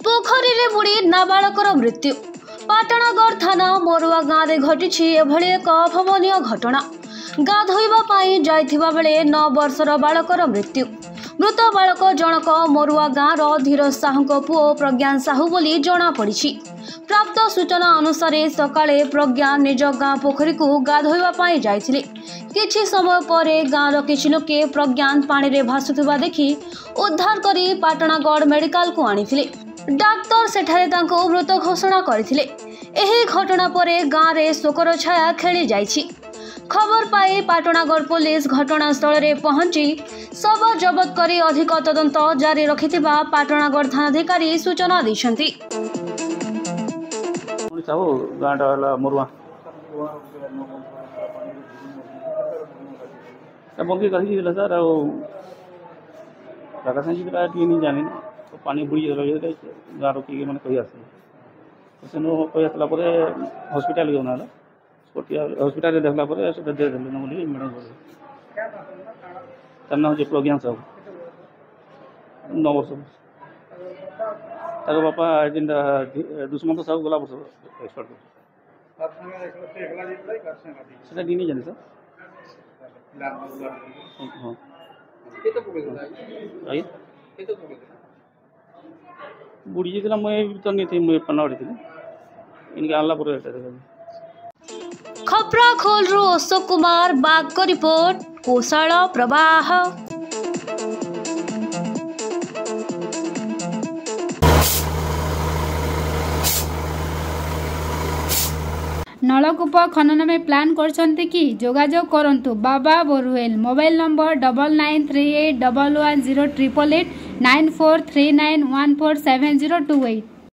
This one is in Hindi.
पोखरी रे बुड़ी नाबालकर मृत्यु। पाटणगढ़ थाना मोरुआ गाँव में घटी एभली एक अभावनीय घटना। गाधोइबा पाई जाइथिबा बेले 9 वर्षर बालकर मृत्यु। मृत बालक जनक मोरुआ गाँव धीरज साहू पुओ प्रज्ञान साहू बोली जना पड़ी। प्राप्त सूचना अनुसार सकाळे प्रज्ञान निज गाँ पोखरी को गाधोइबा पाई जाइथिले। किछि समय पर गाँव किछि लोके प्रज्ञान पानी रे भासुथिबा देखि उद्धार करी पाटणगढ़ मेडिकल को आनिथिले। डाक्टर सेठारे तांको मृत घोषणा करथिले। एही घटना परे गाँव रे शोकर छाया खेली जाइछि। खबर पाई पाटणगढ़ पुलिस घटनास्थल रे पहुंची शव जबत करी अधिक तदंत जारी रखिथिबा पाटणगढ़ थानाधिकारी सूचना दैछन्ति। बंकी कही सर जानी पानी बुड़ी गाँव किए मैंने कही आस कही आसला हस्पिटाल गला हस्पिटाल देखला दे मैडम तार ना हूँ प्रज्ञान साहू 9 वर्ष तार बापा दुष्मंत साहू गला वर्ष एक्सपर्ट से नहीं जानी सर हाँ बुड़ी जाता मुझे तो नहीं थी मुझे पन्ना थी इनके आनला पूरा खपरा खोल अशोक कुमार बाग को रिपोर्ट कोसाल प्रवाह। नलकूप खनन में प्लान करछन्ति कि जोगाजोग करंतु बाबा बोरवेल। Mobile number 9938110888 9439147028।